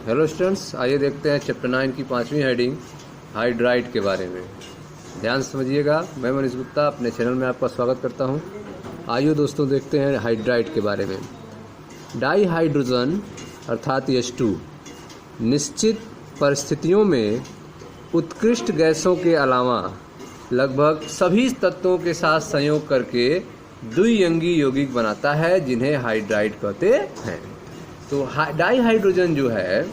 Hello students, आइए देखते हैं चैप्टर 9 की 5वीं हेडिंग हाइड्राइड के बारे में। ध्यान से समझिएगा। मैं मनीष गुप्ता अपने चैनल में आपका स्वागत करता हूं। आइए दोस्तों देखते हैं हाइड्राइड के बारे में। डाई हाइड्रोजन अर्थात H2 निश्चित परिस्थितियों में उत्कृष्ट गैसों के अलावा लगभग सभी तत्वों के साथ संयोग करके द्विअंगी यौगिक बनाता है, जिन्हें हाइड्राइड कहते हैं। तो डाई हाइड्रोजन जो है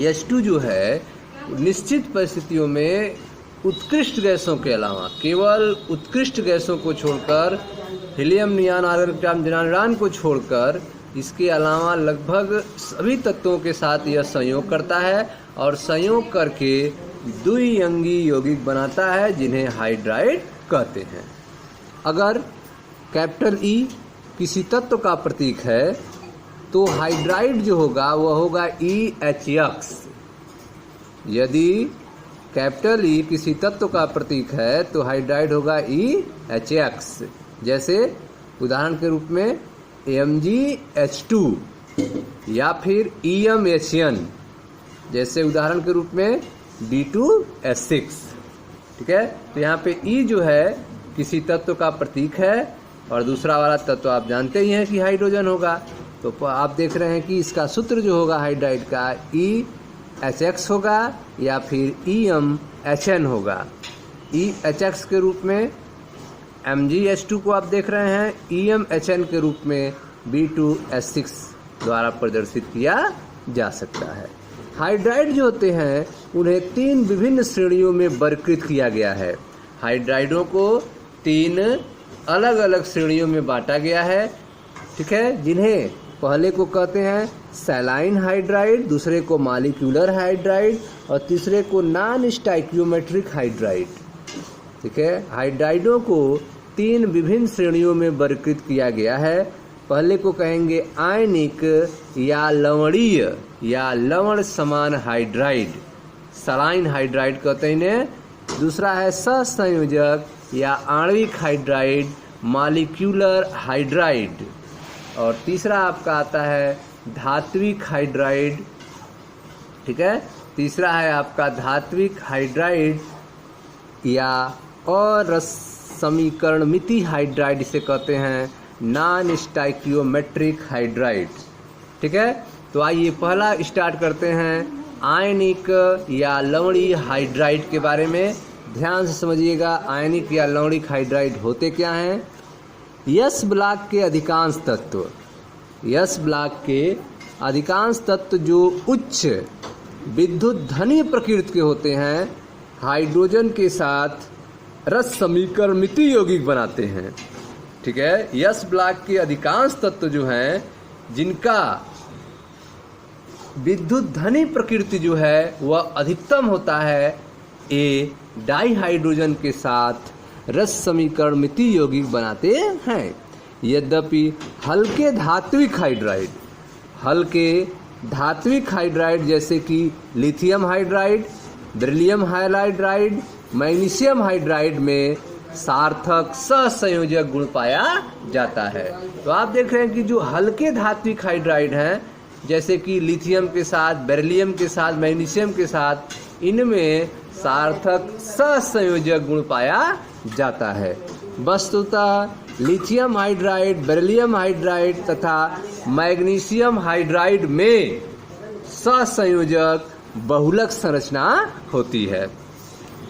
H2 जो है निश्चित परिस्थितियों में उत्कृष्ट गैसों के अलावा, केवल उत्कृष्ट गैसों को छोड़कर, हीलियम, नियॉन, आर्गन, जिनान को छोड़कर, इसके अलावा लगभग सभी तत्वों के साथ यह संयोग करता है और संयोग करके द्विअंगी यौगिक बनाता है, जिन्हें हाइड्राइड कहते हैं। अगर कैपिटल E किसी तत्व का प्रतीक है तो हाइड्राइड जो होगा वह होगा EHX। यदि कैपिटल E किसी तत्व का प्रतीक है तो हाइड्राइड होगा EHX। जैसे उदाहरण के रूप में MgH2 या फिर EMHN, जैसे उदाहरण के रूप में B2S6। ठीक है, तो यहाँ पे E जो है किसी तत्व का प्रतीक है और दूसरा वाला तत्व आप जानते ही हैं कि हाइड्रोजन होगा। तो आप देख रहे हैं कि इसका सूत्र जो होगा हाइड्राइड का EHX होगा या फिर EMHN होगा। EHX के रूप में MgH2 को आप देख रहे हैं, EMHN के रूप में B2S6 द्वारा प्रदर्शित किया जा सकता है। हाइड्राइड जो होते हैं उन्हें 3 विभिन्न श्रेणियों में वर्गीकृत किया गया है। हाइड्राइडों को 3 अलग अलग श्रेणियों में बांटा गया है। ठीक है, जिन्हें पहले को कहते हैं सैलाइन हाइड्राइड, दूसरे को मॉलिक्यूलर हाइड्राइड और तीसरे को नॉन स्टाइकियोमेट्रिक हाइड्राइड। ठीक है, हाइड्राइडों को 3 विभिन्न श्रेणियों में वर्गीकृत किया गया है। पहले को कहेंगे आयनिक या लवणीय या लवण समान हाइड्राइड, सलाइन हाइड्राइड कहते हैं इन्हें। दूसरा है सहसंयोजक या आणविक हाइड्राइड, मॉलिक्यूलर हाइड्राइड। और तीसरा आपका आता है धात्विक हाइड्राइड। ठीक है, तीसरा है आपका धात्विक हाइड्राइड या असमीकरणमिति हाइड्राइड, इसे कहते हैं नॉन स्टाइकियोमेट्रिक हाइड्राइड। ठीक है, तो आइए पहला स्टार्ट करते हैं आयनिक या लवणीय हाइड्राइड के बारे में। ध्यान से समझिएगा, आयनिक या लवणिक हाइड्राइड होते क्या हैं। S ब्लॉक के अधिकांश तत्व, S ब्लॉक के अधिकांश तत्व जो उच्च विद्युत धनी प्रकृति के होते हैं, हाइड्रोजन के साथ रस समीकरणमिति यौगिक बनाते हैं। ठीक है, S ब्लॉक के अधिकांश तत्व जो हैं जिनका विद्युत धनी प्रकृति जो है वह अधिकतम होता है, ए डाई हाइड्रोजन के साथ रस समीकरणमिति यौगिक बनाते हैं। यद्यपि हल्के धात्विक हाइड्राइड जैसे कि lithium hydride, beryllium hydride, magnesium hydride में सार्थक सहसंयोजक गुण पाया जाता है। तो आप देख रहे हैं कि जो हल्के धात्विक हाइड्राइड हैं, जैसे कि लिथियम के साथ, बेरिलियम के साथ, मैग्नीशियम के साथ, इनमें सार्थक सहसंयोजक गुण पाया जाता है। वस्तुतः लिथियम हाइड्राइड, बेरिलियम हाइड्राइड तथा मैग्नीशियम हाइड्राइड में सहसंयोजक बहुलक संरचना होती है।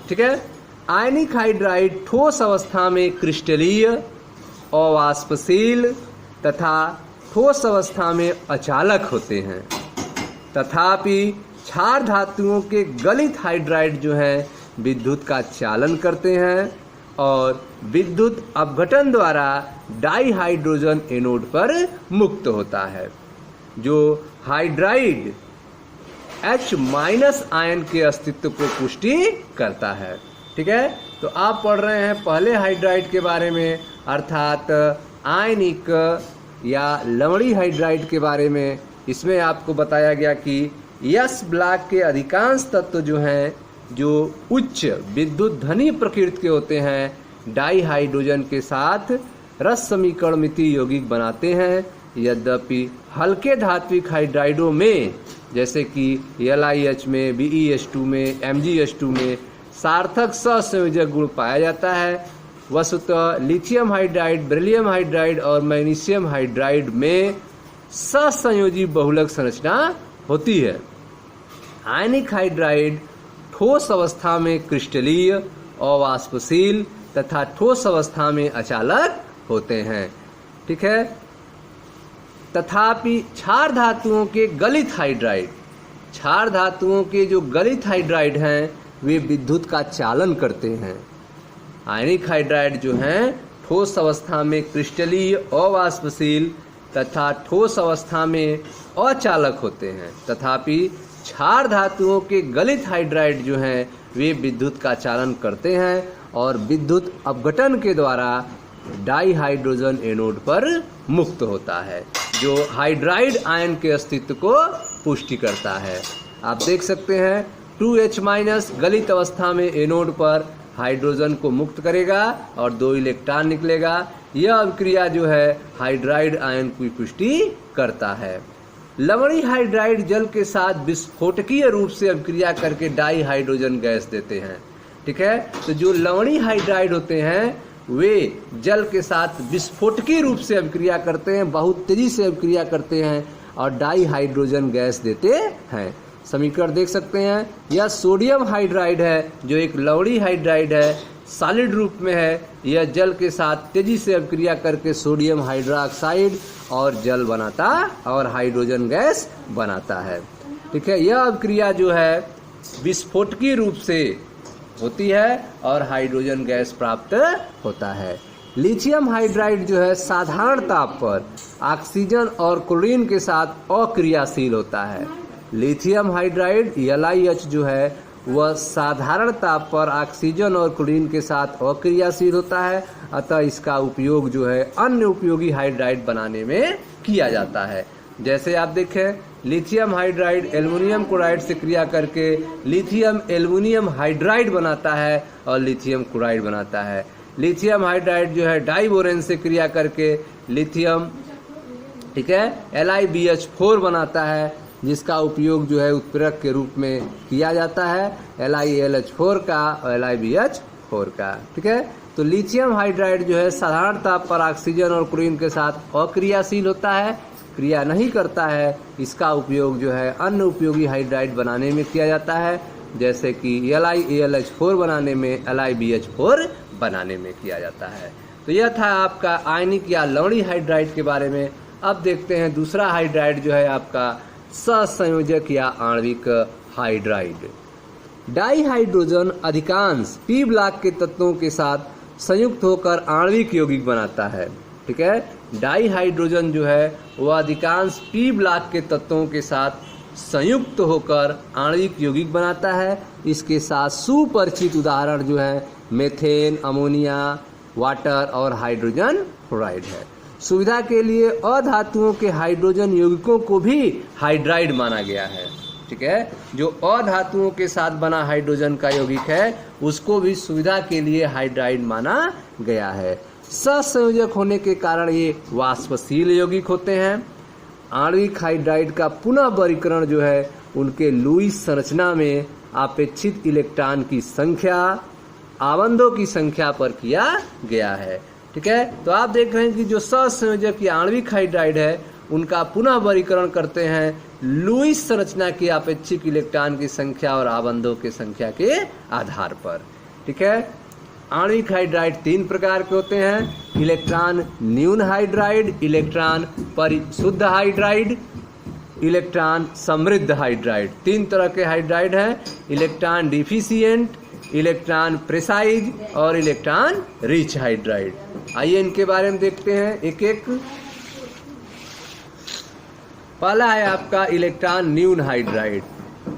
ठीक है, आयनिक हाइड्राइड ठोस अवस्था में क्रिस्टलीय, अवाष्पशील तथा ठोस अवस्था में अचालक होते हैं। तथापि क्षार धातुओं के गलित हाइड्राइड जो हैं विद्युत का चालन करते हैं और विद्युत अपघटन द्वारा डाई हाइड्रोजन एनोड पर मुक्त होता है। जो हाइड्राइड H- आयन के अस्तित्व को पुष्टि करता है। ठीक है, तो आप पढ़ रहे हैं पहले हाइड्राइड के बारे में, अर्थात आयनिक या लवणीय हाइड्राइड के बारे में। इसमें आपको बताया गया कि S ब्लॉक के अधिकांश तत्व जो हैं जो उच्च विद्युत धनी प्रकृति के होते हैं, डाई हाइड्रोजन के साथ रस समीकरणमिति यौगिक बनाते हैं। यद्यपि हल्के धात्विक हाइड्राइडों में जैसे कि LiH में, BeH2 में, MgH2 में सार्थक सहसंयोजक गुण पाया जाता है। वस्तुतः लिथियम हाइड्राइड, बेरिलियम हाइड्राइड और मैग्नीशियम हाइड्राइड में सहसंयोजी बहुलक संरचना होती है। आयनिक हाइड्राइड ठोस अवस्था में क्रिस्टलीय, अवाष्पशील तथा ठोस अवस्था में अचालक होते हैं। ठीक है। तथापि क्षार धातुओं के गलित हाइड्राइड, क्षार धातुओं के जो गलित हाइड्राइड हैं वे विद्युत का चालन करते हैं। आयनिक हाइड्राइड जो हैं ठोस अवस्था में क्रिस्टलीय, अवाष्पशील तथा ठोस अवस्था में अचालक होते हैं। तथापि क्षार धातुओं के गलित हाइड्राइड जो हैं वे विद्युत का चालन करते हैं और विद्युत अपघटन के द्वारा डाई हाइड्रोजन एनोड पर मुक्त होता है, जो हाइड्राइड आयन के अस्तित्व को पुष्टि करता है। आप देख सकते हैं 2H- गलित अवस्था में एनोड पर हाइड्रोजन को मुक्त करेगा और 2 इलेक्ट्रॉन निकलेगा। यह अभिक्रिया जो है हाइड्राइड आयन की पुष्टि करता है। लवणीय हाइड्राइड जल के साथ विस्फोटकीय रूप से अभिक्रिया करके डाई हाइड्रोजन गैस देते हैं। ठीक है। तो जो लवणीय हाइड्राइड होते हैं वे जल के साथ विस्फोटकीय रूप से अभिक्रिया करते हैं, बहुत तेजी से अभिक्रिया करते हैं और डाई हाइड्रोजन गैस देते हैं। समीकरण देख सकते हैं। यह सोडियम हाइड्राइड है जो एक लवणीय हाइड्राइड है, सॉलिड रूप में है। यह जल के साथ तेजी से अभिक्रिया करके सोडियम हाइड्रोक्साइड और जल बनाता और हाइड्रोजन गैस बनाता है। ठीक है। यह अभिक्रिया जो है विस्फोटकीय रूप से होती है और हाइड्रोजन गैस प्राप्त होता है। लिथियम हाइड्राइड जो है साधारण ताप पर ऑक्सीजन और क्लोरीन के साथ अक्रियाशील होता है। लिथियम हाइड्राइड LiH जो है वह साधारण ताप पर ऑक्सीजन और क्लोरीन के साथ अक्रियाशील होता है, अतः इसका उपयोग जो है अन्य उपयोगी हाइड्राइड बनाने में किया जाता है। जैसे आप देखें लिथियम हाइड्राइड एल्युमिनियम क्लोराइड से क्रिया करके लिथियम एल्युमिनियम हाइड्राइड बनाता है और लिथियम क्लोराइड बनाता है। लिथियम हाइड्राइड जो है डाइबोरेन से क्रिया करके लिथियम, ठीक है, LiBH4 बनाता है, जिसका उपयोग जो है उत्प्रेरक के रूप में किया जाता है LiAlH4 का और LiBH4 का। ठीक है। तो लिथियम हाइड्राइड जो है साधारण ताप पर ऑक्सीजन और क्लोरीन के साथ अक्रियाशील होता है, क्रिया नहीं करता है। इसका उपयोग जो है अन्य उपयोगी हाइड्राइड बनाने में किया जाता है, जैसे कि LiAlH4 बनाने में, LiBH4 बनाने में किया जाता है। तो यह था आपका आयनिक या लवणीय हाइड्राइड के बारे में। अब देखते हैं दूसरा हाइड्राइड जो है आपका सहसंयोजक या आणविक हाइड्राइड। डाइहाइड्रोजन अधिकांश पी ब्लॉक के तत्वों के साथ संयुक्त होकर आणविक यौगिक बनाता है। ठीक है। डाइहाइड्रोजन जो है वह अधिकांश पी ब्लॉक के तत्वों के साथ संयुक्त होकर आणविक यौगिक बनाता है। इसके साथ सुपरिचित उदाहरण जो है मेथेन, अमोनिया, वाटर और हाइड्रोजन फ्लोराइड है। सुविधा के लिए अधातुओं के हाइड्रोजन यौगिकों को भी हाइड्राइड माना गया है। ठीक है। जो अधातुओं के साथ बना हाइड्रोजन का यौगिक है उसको भी सुविधा के लिए हाइड्राइड माना गया है। सहसंयोजक होने के कारण ये वाष्पशील यौगिक होते हैं। आणविक हाइड्राइड का पुनः वर्गीकरण जो है उनके लुईस संरचना में अपेक्षित इलेक्ट्रॉन की संख्या, आबंधों की संख्या पर किया गया है। ठीक है। तो आप देख रहे हैं कि जो सहसंयोजक या आणविक हाइड्राइड है उनका पुनः वर्गीकरण करते हैं लुईस संरचना की अपेक्षित इलेक्ट्रॉन की संख्या और आबंधों की संख्या के आधार पर। ठीक है। आणविक हाइड्राइड 3 प्रकार के होते हैं, इलेक्ट्रॉन न्यून हाइड्राइड, इलेक्ट्रॉन परिशुद्ध हाइड्राइड, इलेक्ट्रॉन समृद्ध हाइड्राइड। 3 तरह के हाइड्राइड हैं, इलेक्ट्रॉन डिफिशिएंट, इलेक्ट्रॉन प्रेसाइज और इलेक्ट्रॉन रिच हाइड्राइड। आइए इनके बारे में देखते हैं एक एक। पहला है आपका इलेक्ट्रॉन न्यून हाइड्राइड।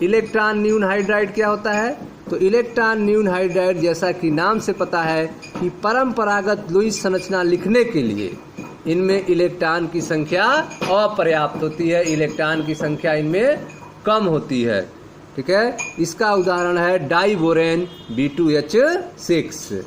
इलेक्ट्रॉन न्यून हाइड्राइड क्या होता है? तो इलेक्ट्रॉन न्यून हाइड्राइड जैसा कि नाम से पता है कि परंपरागत लुईस संरचना लिखने के लिए इनमें इलेक्ट्रॉन की संख्या अपर्याप्त होती है, इलेक्ट्रॉन की संख्या इनमें कम होती है। ठीक है। इसका उदाहरण है डाइबोरेन B2H6।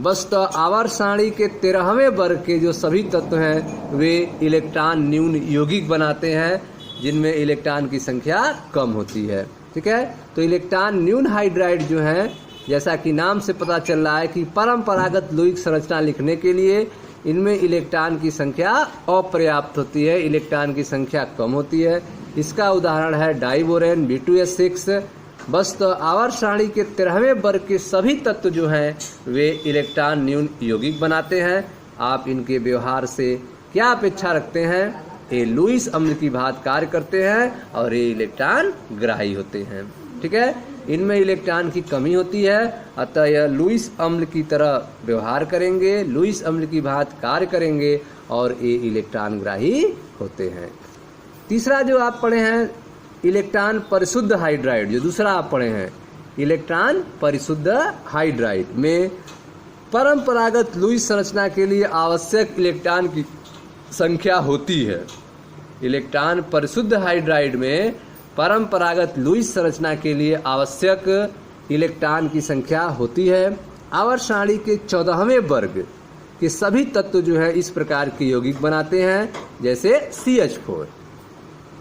वस्तुतः आवर्त सारणी के 13वें वर्ग के जो सभी तत्व हैं वे इलेक्ट्रॉन न्यून यौगिक बनाते हैं, जिनमें इलेक्ट्रॉन की संख्या कम होती है। ठीक है, तो इलेक्ट्रॉन न्यून हाइड्राइड जो हैं, जैसा कि नाम से पता चल रहा है कि परंपरागत लौहिक संरचना लिखने के लिए इनमें इलेक्ट्रॉन की संख्या अपर्याप्त होती है, इलेक्ट्रॉन की संख्या कम होती है। इसका उदाहरण है डाइबोरेन B2S6। बस तो आवर्त सारणी के 13वें वर्ग के सभी तत्व जो हैं वे इलेक्ट्रॉन न्यून यौगिक बनाते हैं। आप इनके व्यवहार से क्या अपेक्षा रखते हैं? ये लुईस अम्ल की भांति कार्य करते हैं और ये इलेक्ट्रॉन ग्राही होते हैं। ठीक है, इनमें इलेक्ट्रॉन की कमी होती है, अतः यह लुईस अम्ल की तरह व्यवहार करेंगे, लुईस अम्ल की भांति कार्य करेंगे और ये इलेक्ट्रॉन ग्राही होते हैं। तीसरा जो आप पढ़े हैं इलेक्ट्रॉन परिशुद्ध हाइड्राइड, जो दूसरा आप पढ़े हैं इलेक्ट्रॉन परिशुद्ध हाइड्राइड में परंपरागत लुईस संरचना के लिए आवश्यक इलेक्ट्रॉन की संख्या होती है। इलेक्ट्रॉन परिशुद्ध हाइड्राइड में परंपरागत लुईस संरचना के लिए आवश्यक इलेक्ट्रॉन की संख्या होती है। आवर्त सारणी के 14वें वर्ग के सभी तत्व जो है इस प्रकार के यौगिक बनाते हैं, जैसे CH4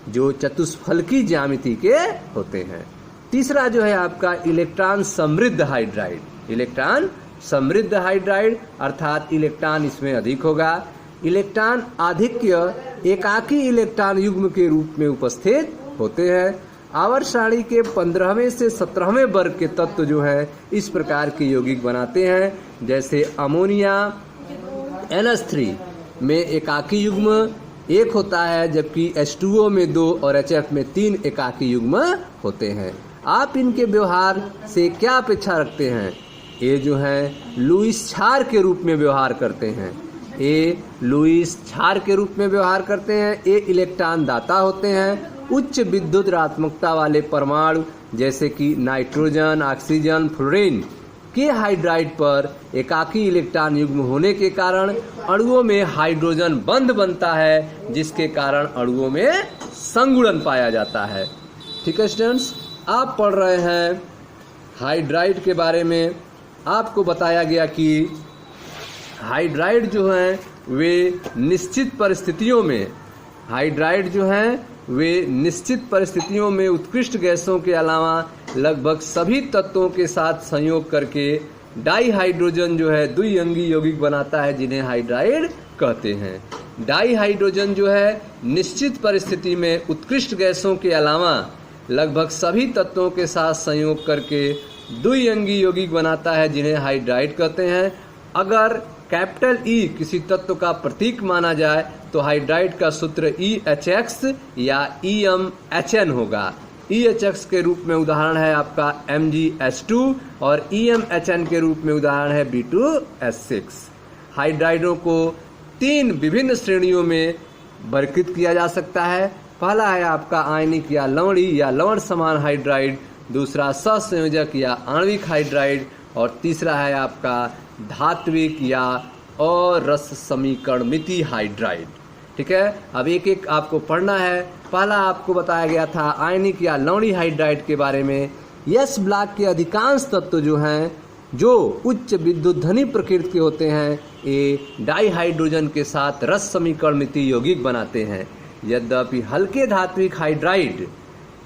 जो चतुष्फलकी ज्यामिति के होते हैं। तीसरा जो है आपका इलेक्ट्रॉन समृद्ध हाइड्राइड, इलेक्ट्रॉन समृद्ध हाइड्राइड अर्थात इलेक्ट्रॉन इसमें अधिक होगा। इलेक्ट्रॉन आधिक्य एकाकी इलेक्ट्रॉन युग्म के रूप में उपस्थित होते हैं। आवर्त सारणी के 15वें से 17वें वर्ग के तत्व जो है इस प्रकार के यौगिक बनाते हैं, जैसे अमोनिया NH3 में एकाकी युग्म 1 होता है, जबकि H2O में 2 और HF में 3 एकाकी युग्म होते हैं। आप इनके व्यवहार से क्या अपेक्षा रखते हैं? ये जो है लुईस क्षार के रूप में व्यवहार करते हैं, ये लुईस क्षार के रूप में व्यवहार करते हैं। ये इलेक्ट्रॉन दाता होते हैं। उच्च विद्युत ऋणात्मकता वाले परमाणु जैसे कि नाइट्रोजन, ऑक्सीजन, फ्लोरीन के हाइड्राइड पर एकाकी इलेक्ट्रॉन युग्म होने के कारण अणुओं में हाइड्रोजन बंध बनता है, जिसके कारण अणुओं में संगुणन पाया जाता है। ठीक है स्टूडेंट्स, आप पढ़ रहे हैं हाइड्राइड के बारे में। आपको बताया गया कि हाइड्राइड जो हैं वे निश्चित परिस्थितियों में, हाइड्राइड जो हैं वे निश्चित परिस्थितियों में उत्कृष्ट गैसों के अलावा लगभग सभी तत्वों के साथ संयोग करके डाई हाइड्रोजन जो है द्विअंगी यौगिक बनाता है, जिन्हें हाइड्राइड कहते हैं। डाई हाइड्रोजन जो है निश्चित परिस्थिति में उत्कृष्ट गैसों के अलावा लगभग सभी तत्वों के साथ संयोग करके द्विअंगी यौगिक बनाता है, जिन्हें हाइड्राइड कहते हैं। अगर कैपिटल E किसी तत्व का प्रतीक माना जाए तो हाइड्राइड का सूत्र EHX या EMHN होगा। EHX के रूप में उदाहरण है आपका MgH2 और EMHN के रूप में उदाहरण है B2S6। हाइड्राइडों को 3 विभिन्न श्रेणियों में वर्गीकृत किया जा सकता है। पहला है आपका आयनिक या लवणी या लवण समान हाइड्राइड, दूसरा सहसंयोजक या आणविक हाइड्राइड और तीसरा है आपका धात्विक या अरस समीकरणमिति हाइड्राइड। ठीक है, अब एक एक आपको पढ़ना है। पहला आपको बताया गया था आयनिक या लवणी हाइड्राइड के बारे में। यस ब्लॉक के अधिकांश तत्व जो हैं जो उच्च विद्युत धनी प्रकृति के होते हैं, ये डाई हाइड्रोजन के साथ रस समीकरणमिति यौगिक बनाते हैं। यद्यपि हल्के धात्विक हाइड्राइड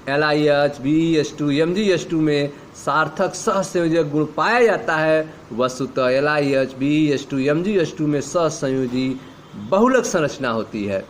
LiH, BeH2, MgH2 में सार्थक सहसंयोजक गुण पाया जाता है, वस्तुतः LiH, BeH2, MgH2 में सहसंयोजी बहुलक संरचना होती है।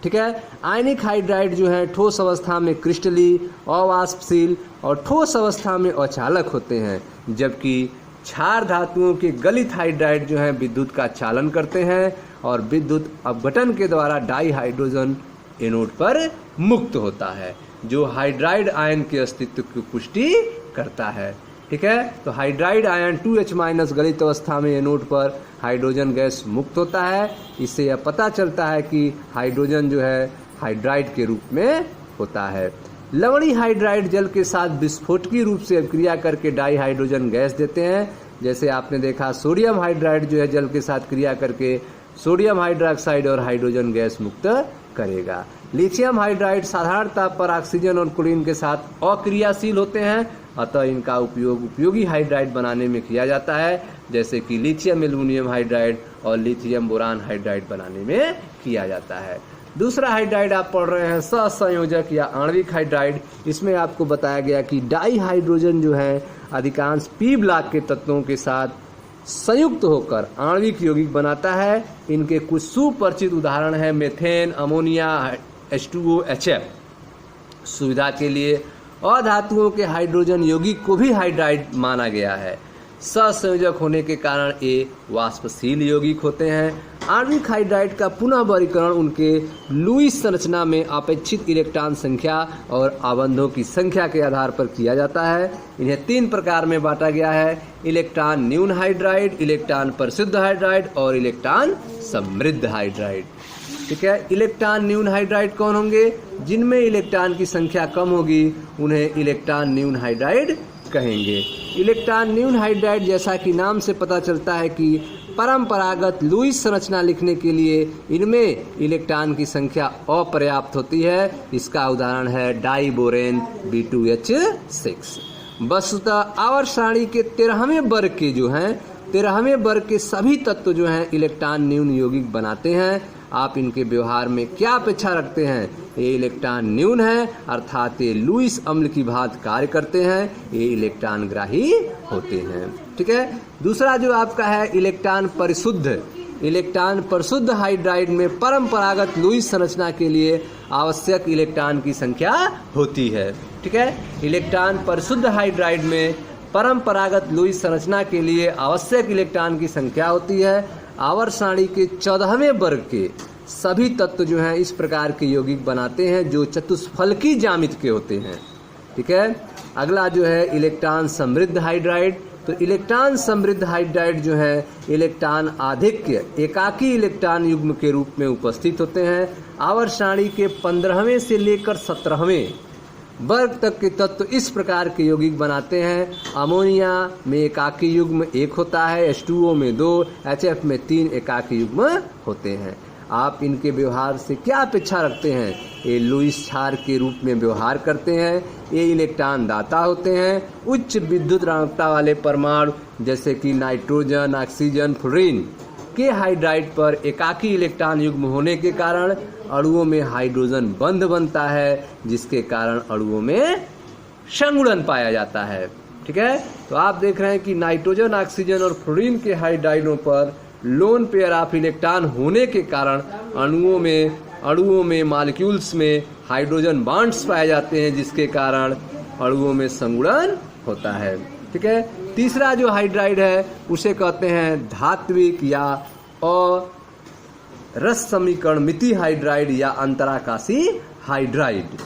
ठीक है, आयनिक हाइड्राइड जो है ठोस अवस्था में क्रिस्टली, अवाष्पशील और ठोस अवस्था में अचालक होते हैं, जबकि क्षार धातुओं के गलित हाइड्राइड जो है विद्युत का चालन करते हैं और विद्युत अपघटन के द्वारा डाई हाइड्रोजन एनोड पर मुक्त होता है, जो हाइड्राइड आयन के अस्तित्व की पुष्टि करता है। ठीक है, तो हाइड्राइड आयन 2H- गलित अवस्था में एनोड पर हाइड्रोजन गैस मुक्त होता है। इससे यह पता चलता है कि हाइड्रोजन जो है हाइड्राइड के रूप में होता है। लवणी हाइड्राइड जल के साथ विस्फोटकीय रूप से अभिक्रिया करके डाई हाइड्रोजन गैस देते हैं। जैसे आपने देखा सोडियम हाइड्राइड जो है जल के साथ क्रिया करके सोडियम हाइड्रोक्साइड और हाइड्रोजन गैस मुक्त करेगा। लिथियम हाइड्राइड साधारण ताप पर ऑक्सीजन और क्लोरीन के साथ अक्रियाशील होते हैं अतः इनका उपयोग उपयोगी हाइड्राइड बनाने में किया जाता है, जैसे कि लिथियम एल्यूमिनियम हाइड्राइड और लिथियम बोरान हाइड्राइड बनाने में किया जाता है। दूसरा हाइड्राइड आप पढ़ रहे हैं सहसंयोजक या आणविक हाइड्राइड। इसमें आपको बताया गया कि डाई हाइड्रोजन जो है अधिकांश पी ब्लॉक के तत्वों के साथ संयुक्त होकर आणविक यौगिक बनाता है। इनके कुछ सुपरिचित उदाहरण हैं मेथेन, अमोनिया, H2O, HF। सुविधा के लिए अधातुओं के हाइड्रोजन यौगिक को भी हाइड्राइड माना गया है। सहसंयोजक होने के कारण ये वाष्पशील यौगिक होते हैं। आणविक हाइड्राइड का पुनः वर्गीकरण उनके लुईस संरचना में अपेक्षित इलेक्ट्रॉन संख्या और आबंधों की संख्या के आधार पर किया जाता है। इन्हें 3 प्रकार में बांटा गया है: इलेक्ट्रॉन न्यून हाइड्राइड, इलेक्ट्रॉन परिशुद्ध हाइड्राइड और इलेक्ट्रॉन समृद्ध हाइड्राइड। ठीक है, इलेक्ट्रॉन न्यून हाइड्राइड कौन होंगे? जिनमें इलेक्ट्रॉन की संख्या कम होगी उन्हें इलेक्ट्रॉन न्यून हाइड्राइड कहेंगे। इलेक्ट्रॉन न्यून हाइड्राइड, जैसा कि नाम से पता चलता है कि परंपरागत लुईस संरचना लिखने के लिए इनमें इलेक्ट्रॉन की संख्या अपर्याप्त होती है। इसका उदाहरण है डाइबोरेन B2H6। वस्तुतः आवर्त सारणी के 13वें वर्ग के जो हैं 13वें वर्ग के सभी तत्व जो हैं इलेक्ट्रॉन न्यून यौगिक बनाते हैं। आप इनके व्यवहार में क्या अपेक्षा रखते हैं? ये इलेक्ट्रॉन न्यून है, अर्थात ये लुईस अम्ल की भांति कार्य करते हैं, ये इलेक्ट्रॉन ग्राही होते हैं। ठीक है, दूसरा जो आपका है इलेक्ट्रॉन परिशुद्ध। इलेक्ट्रॉन परिशुद्ध हाइड्राइड में परंपरागत लुईस संरचना के लिए आवश्यक इलेक्ट्रॉन की संख्या होती है। ठीक है, इलेक्ट्रॉन परिशुद्ध हाइड्राइड में परंपरागत लुईस संरचना के लिए आवश्यक इलेक्ट्रॉन की संख्या होती है। आवर्त सारणी के 14वें वर्ग के सभी तत्व जो हैं इस प्रकार के यौगिक बनाते हैं जो चतुष्फलकी ज्यामिति के होते हैं। ठीक है, अगला जो है इलेक्ट्रॉन समृद्ध हाइड्राइड। तो इलेक्ट्रॉन समृद्ध हाइड्राइड जो है इलेक्ट्रॉन आधिक्य एकाकी इलेक्ट्रॉन युग्म के रूप में उपस्थित होते हैं। आवर्त सारणी के 15वें से लेकर 17वें वर्ग तक के तत्व इस प्रकार के यौगिक बनाते हैं। अमोनिया में एकाकी युग्म 1 होता है, H2O में 2, HF में 3 एकाकी युग्म होते हैं। आप इनके व्यवहार से क्या अपेक्षा रखते हैं? ये लुईस क्षार के रूप में व्यवहार करते हैं। ये इलेक्ट्रॉन दाता होते हैं। उच्च विद्युत ऋणात्मकता वाले परमाणु जैसे कि नाइट्रोजन, ऑक्सीजन, फ्लोरीन के हाइड्राइड पर एकाकी इलेक्ट्रॉन युग्म होने के कारण अणुओं में हाइड्रोजन बंध बनता है, जिसके कारण अणुओं में संगुणन पाया जाता है। ठीक है, तो आप देख रहे हैं कि नाइट्रोजन, ऑक्सीजन और फ्लोरीन के हाइड्राइडों पर लोन पेयर ऑफ इलेक्ट्रॉन होने के कारण अणुओं में मॉलिक्यूल्स में हाइड्रोजन बॉन्ड्स पाए जाते हैं, जिसके कारण अणुओं में संगुणन होता है। ठीक है, तीसरा जो हाइड्राइड है उसे कहते हैं धात्विक या रस समीकरण मिति हाइड्राइड या अंतराकाशी हाइड्राइड।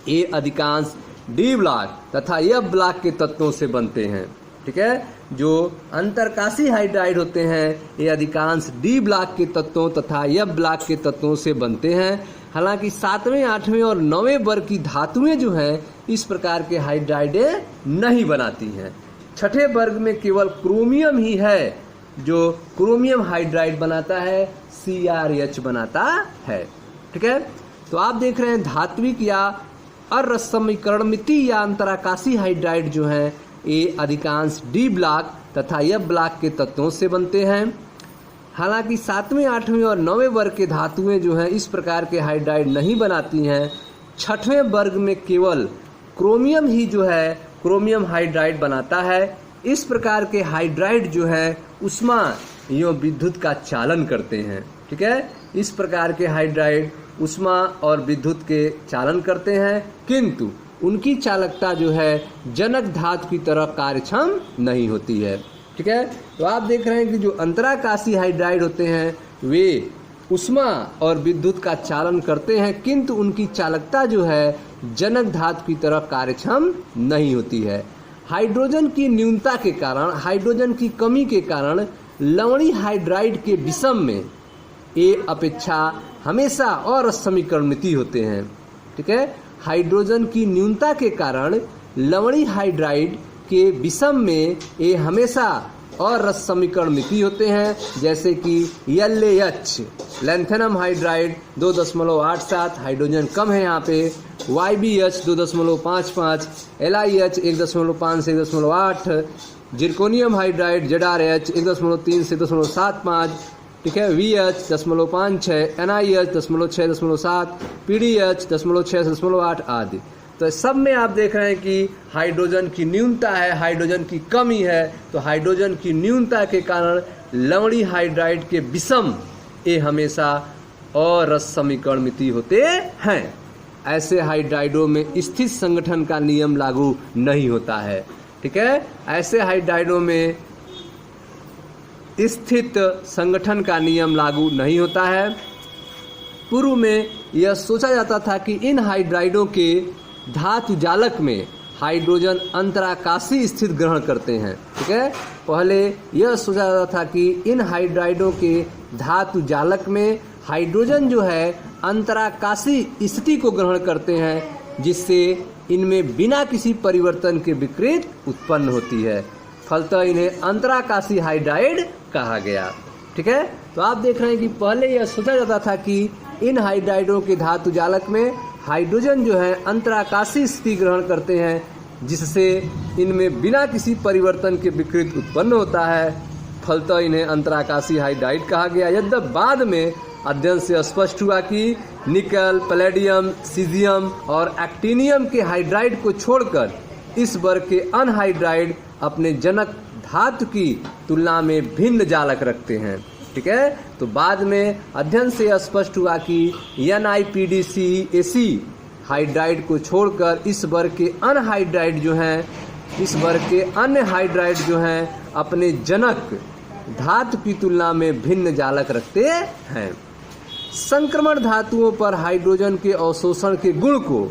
ये अधिकांश डी ब्लॉक तथा एफ ब्लॉक के तत्वों से बनते हैं। ठीक है, जो अंतरकाशी हाइड्राइड होते हैं ये अधिकांश डी ब्लॉक के तत्वों तथा एफ ब्लॉक के तत्वों से बनते हैं। हालांकि 7वें, 8वें और 9वें वर्ग की धातुएं जो हैं इस प्रकार के हाइड्राइडें नहीं बनाती हैं। 6ठे वर्ग में केवल क्रोमियम ही है जो क्रोमियम हाइड्राइड बनाता है, CrH बनाता है। ठीक है, तो आप देख रहे हैं धात्विक या अर्रस समीकरणमिति या अंतराकाशी हाइड्राइड जो हैं ये अधिकांश डी ब्लॉक तथा एफ ब्लॉक के तत्वों से बनते हैं। हालांकि 7वें, 8वें और 9वें वर्ग के धातुएं जो हैं इस प्रकार के हाइड्राइड नहीं बनाती हैं। 6ठवें वर्ग में केवल क्रोमियम ही जो है क्रोमियम हाइड्राइड बनाता है। इस प्रकार के हाइड्राइड जो है उष्मा एवं विद्युत का चालन करते हैं। ठीक है, इस प्रकार के हाइड्राइड उष्मा और विद्युत के चालन करते हैं, किंतु उनकी चालकता जो है जनक धातु की तरह कार्यक्षम नहीं होती है। ठीक है, तो आप देख रहे हैं कि जो अंतराकाशी हाइड्राइड होते हैं वे उष्मा और विद्युत का चालन करते हैं, किंतु उनकी चालकता जो है जनक धातु की तरह कार्यक्षम नहीं होती है। हाइड्रोजन की न्यूनता के कारण, हाइड्रोजन की कमी के कारण लवणीय हाइड्राइड के विषम में ये अपेक्षा हमेशा अरस समीकरणमिति होते हैं। ठीक है, हाइड्रोजन की न्यूनता के कारण लवणीय हाइड्राइड के विषम में ये हमेशा और रस समीकरणमिति होते हैं, जैसे कि LaH लैंथेनम हाइड्राइड 2.87, हाइड्रोजन कम है यहाँ पे, YbH 2.55, LiH 1.5 से 1.8, जिरकोनियम हाइड्राइड ZrH 1.3 से 2.75, ठीक है, VH 0.56, NiH 6.7, PDH 6 से 0.8 आदि। तो सब में आप देख रहे हैं कि हाइड्रोजन की न्यूनता है, हाइड्रोजन की कमी है। तो हाइड्रोजन की न्यूनता के कारण लवणीय हाइड्राइड के विषम ये हमेशा अरस समीकरणमिति होते हैं। ऐसे हाइड्राइडों में स्थिर संगठन का नियम लागू नहीं होता है, ठीक है। ऐसे हाइड्राइडों में स्थित संगठन का नियम लागू नहीं होता है। पूर्व में यह सोचा जाता था कि इन हाइड्राइडों के धातु जालक में हाइड्रोजन अंतराकाशी स्थिति ग्रहण करते हैं, ठीक है। पहले यह सोचा जाता था कि इन हाइड्राइडों के धातु जालक में हाइड्रोजन जो है अंतराकाशी स्थिति को ग्रहण करते हैं, जिससे इनमें बिना किसी परिवर्तन के विकृत उत्पन्न होती है। फलतः इन्हें अंतराकाशी हाइड्राइड कहा गया, ठीक है। तो आप देख रहे हैं कि पहले यह सोचा जाता था कि इन हाइड्राइडों के धातु जालक में हाइड्रोजन जो है अंतराकाशी स्थिति ग्रहण करते हैं, जिससे इनमें बिना किसी परिवर्तन के विकृत उत्पन्न होता है। फलतः इन्हें अंतराकाशी हाइड्राइड कहा गया। यद्यपि बाद में अध्ययन से स्पष्ट हुआ कि निकल, पैलेडियम, सीजियम और एक्टिनियम के हाइड्राइड को छोड़कर इस वर्ग के अनहाइड्राइड अपने जनक धातु की तुलना में भिन्न जालक रखते हैं, ठीक है। तो बाद में अध्ययन से स्पष्ट हुआ कि NiPdCeAc हाइड्राइड को छोड़कर इस वर्ग के अनहाइड्राइड जो हैं, इस वर्ग के अन्य हाइड्राइड जो हैं अपने जनक धातु की तुलना में भिन्न जालक रखते हैं। संक्रमण धातुओं पर हाइड्रोजन के अवशोषण के गुण को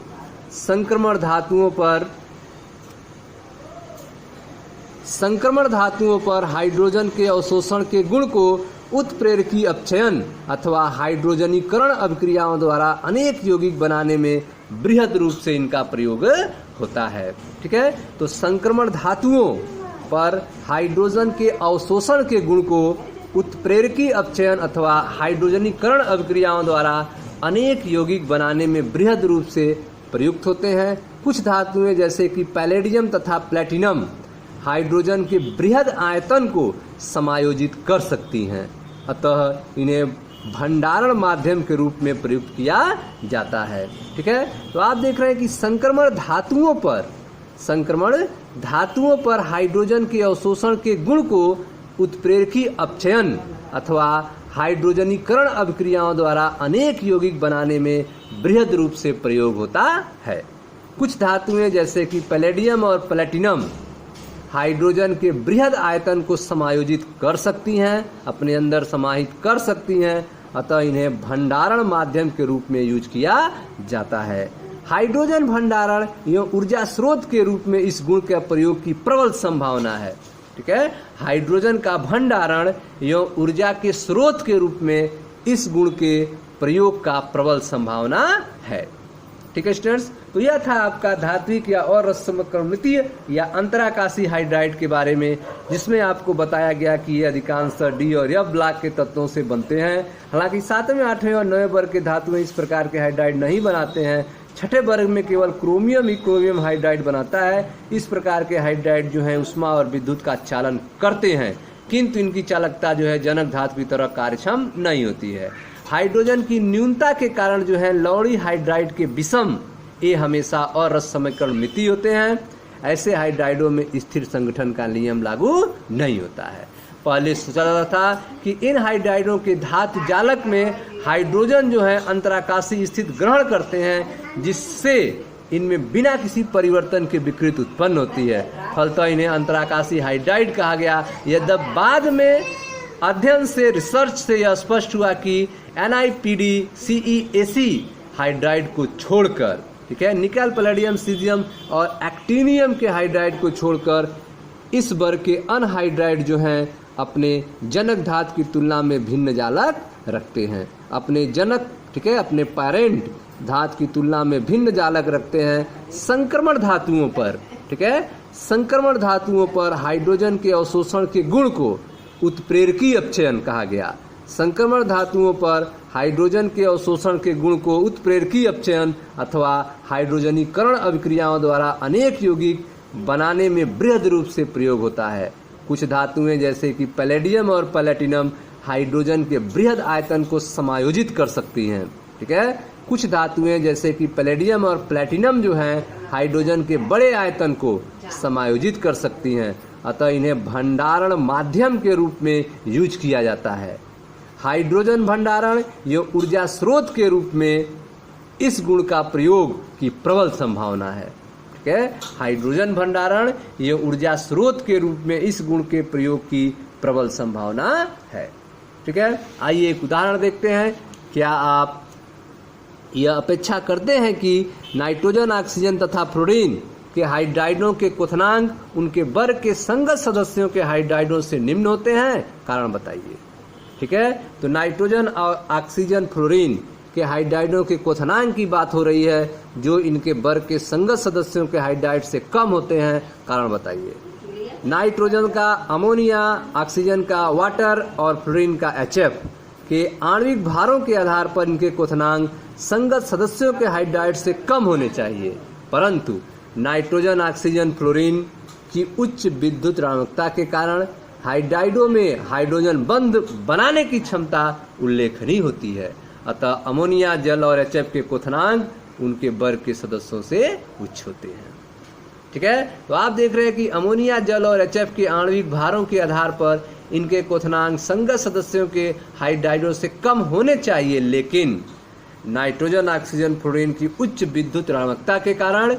संक्रमण धातुओं पर हाइड्रोजन के अवशोषण के गुण को उत्प्रेरकीय अपचयन अथवा हाइड्रोजनीकरण अभिक्रियाओं द्वारा अनेक यौगिक बनाने में बृहद रूप से इनका प्रयोग होता है, ठीक है। तो संक्रमण धातुओं पर हाइड्रोजन के अवशोषण के गुण को उत्प्रेरकीय अपचयन अथवा हाइड्रोजनीकरण अभिक्रियाओं द्वारा अनेक यौगिक बनाने में बृहद रूप से प्रयुक्त होते हैं। कुछ धातुएं जैसे कि पैलेडियम तथा प्लैटिनम हाइड्रोजन के बृहद आयतन को समायोजित कर सकती हैं, अतः इन्हें भंडारण माध्यम के रूप में प्रयुक्त किया जाता है, ठीक है। तो आप देख रहे हैं कि संक्रमण धातुओं पर हाइड्रोजन के अवशोषण के गुण को उत्प्रेरकीय अपचयन अथवा हाइड्रोजनीकरण अभिक्रियाओं द्वारा अनेक यौगिक बनाने में बृहद रूप से प्रयोग होता है। कुछ धातुएं जैसे कि पैलेडियम और प्लैटिनम हाइड्रोजन के बृहद आयतन को समायोजित कर सकती हैं, अपने अंदर समाहित कर सकती हैं, अतः इन्हें भंडारण माध्यम के रूप में यूज किया जाता है। हाइड्रोजन भंडारण एवं ऊर्जा स्रोत के रूप में इस गुण के प्रयोग की प्रबल संभावना है, ठीक है। हाइड्रोजन का भंडारण एवं ऊर्जा के स्रोत के रूप में इस गुण के प्रयोग का प्रबल संभावना है, ठीक है स्टूडेंट्स। तो यह था आपका धात्विक या अरस समीकरणमितीय या अंतराकाशी हाइड्राइड के बारे में, जिसमें आपको बताया गया कि ये अधिकांश डी और एफ ब्लॉक के तत्वों से बनते हैं। हालांकि 7वें, 8वें और 9वें वर्ग के धातुएं इस प्रकार के हाइड्राइड नहीं बनाते हैं। 6ठे वर्ग में केवल क्रोमियम ही क्रोमियम हाइड्राइड बनाता है। इस प्रकार के हाइड्राइड जो है उष्मा और विद्युत का चालन करते हैं, किंतु इनकी चालकता जो है जनक धातु की तरह कार्यक्षम नहीं होती है। हाइड्रोजन की न्यूनता के कारण जो है लवणीय हाइड्राइड के विषम ये हमेशा अरस समीकरणमितीय होते हैं। ऐसे हाइड्राइडों में स्थिर संगठन का नियम लागू नहीं होता है। पहले सोचा जाता था कि इन हाइड्राइडों के धातु जालक में हाइड्रोजन जो है अंतराकाशी स्थिति ग्रहण करते हैं, जिससे इनमें बिना किसी परिवर्तन के विकृति उत्पन्न होती है। फलतः इन्हें अंतराकाशी हाइड्राइड कहा गया। यद्यपि बाद में अध्ययन से, रिसर्च से यह स्पष्ट हुआ कि NiPdCeAc हाइड्राइड को छोड़कर, ठीक है, निकल, पैलेडियम, सीजियम और एक्टिनियम के हाइड्राइड को छोड़कर इस वर्ग के अनहाइड्राइड जो हैं अपने जनक धातु की तुलना में भिन्न जालक रखते हैं। अपने जनक, ठीक है, अपने पैरेंट धातु की तुलना में भिन्न जालक रखते हैं। संक्रमण धातुओं पर, ठीक है, संक्रमण धातुओं पर हाइड्रोजन के अवशोषण के गुण को उत्प्रेरकीय अपचयन कहा गया। संक्रमण धातुओं पर हाइड्रोजन के अवशोषण के गुण को उत्प्रेरकीय अपचयन अथवा हाइड्रोजनीकरण अभिक्रियाओं द्वारा अनेक यौगिक बनाने में बृहद रूप से प्रयोग होता है। कुछ धातुएं जैसे कि पैलेडियम और प्लैटिनम हाइड्रोजन के बृहद आयतन को समायोजित कर सकती हैं। ठीक है, कुछ धातुएं जैसे कि पैलेडियम और प्लैटिनम जो हैं हाइड्रोजन के बड़े आयतन को समायोजित कर सकती हैं, अतः इन्हें भंडारण माध्यम के रूप में यूज किया जाता है। हाइड्रोजन भंडारण या ऊर्जा स्रोत के रूप में इस गुण का प्रयोग की प्रबल संभावना है। ठीक है, हाइड्रोजन भंडारण या ऊर्जा स्रोत के रूप में इस गुण के प्रयोग की प्रबल संभावना है। ठीक है, आइए एक उदाहरण देखते हैं। क्या आप यह अपेक्षा करते हैं कि नाइट्रोजन, ऑक्सीजन तथा फ्लोरीन के हाइड्राइडों के क्वथनांक उनके वर्ग के संगत सदस्यों के हाइड्राइडों से निम्न होते हैं? कारण बताइए। ठीक है, तो नाइट्रोजन और ऑक्सीजन, फ्लोरीन के हाइड्राइडों के क्वथनांक की बात हो रही है जो इनके वर्ग के संगत सदस्यों के हाइड्राइड से कम होते हैं। कारण बताइए। नाइट्रोजन का अमोनिया, ऑक्सीजन का वाटर और फ्लोरीन का HF के आणविक भारों के आधार पर इनके क्वथनांक संगत सदस्यों के हाइड्राइड से कम होने चाहिए, परंतु नाइट्रोजन, ऑक्सीजन, फ्लोरीन की उच्च विद्युत ऋणात्मकता के कारण हाइड्राइडों में हाइड्रोजन बंध बनाने की क्षमता उल्लेखनीय होती है, अतः अमोनिया, जल और HF के क्वथनांक उनके वर्ग के सदस्यों से उच्च होते हैं। ठीक है, तो आप देख रहे हैं कि अमोनिया, जल और HF के आणविक भारों के आधार पर इनके क्वथनांक संगत सदस्यों के हाइड्राइडों से कम होने चाहिए, लेकिन नाइट्रोजन, ऑक्सीजन, फ्लोरीन की उच्च विद्युत ऋणात्मकता के कारण,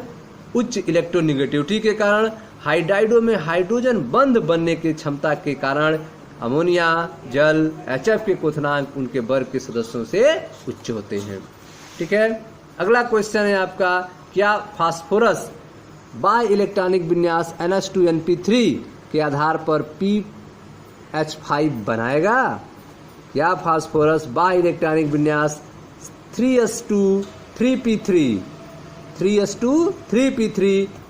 उच्च इलेक्ट्रोनेगेटिविटी के कारण, हाइड्राइडों में हाइड्रोजन बंध बनने की क्षमता के कारण अमोनिया, जल, HF के क्वथनांक उनके वर्ग के सदस्यों से उच्च होते हैं। ठीक है, अगला क्वेश्चन है आपका, क्या फास्फोरस बाय इलेक्ट्रॉनिक विन्यास NH2NP3 के आधार पर PH5 बनाएगा? क्या फास्फोरस बाय इलेक्ट्रॉनिक विन्यास 3s2 3p3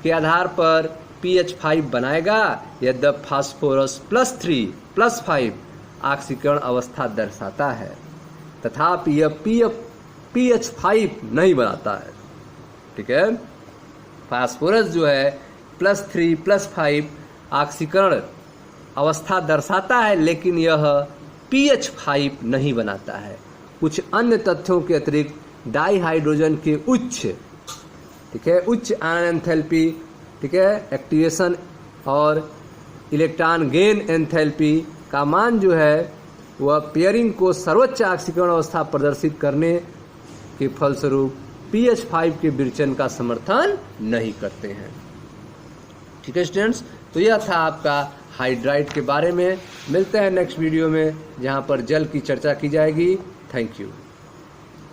के आधार पर PH5 बनाएगा? यद्यपि फास्फोरस +3+5 ऑक्सीकरण अवस्था दर्शाता है, तथापि यह PH5 नहीं बनाता है। ठीक है, फास्फोरस जो है +3+5 ऑक्सीकरण अवस्था दर्शाता है, लेकिन यह PH5 नहीं बनाता है। कुछ अन्य तथ्यों के अतिरिक्त डाईहाइड्रोजन के उच्च आयन एंथैल्पी, ठीक है, एक्टिवेशन और इलेक्ट्रॉन गेन एंथैल्पी का मान जो है वह पेयरिंग को सर्वोच्च ऑक्सीकरण अवस्था प्रदर्शित करने के फलस्वरूप PH5 के विरचन का समर्थन नहीं करते हैं। ठीक है स्टूडेंट्स, तो यह था आपका हाइड्राइड के बारे में। मिलते हैं नेक्स्ट वीडियो में जहां पर जल की चर्चा की जाएगी। Thank you.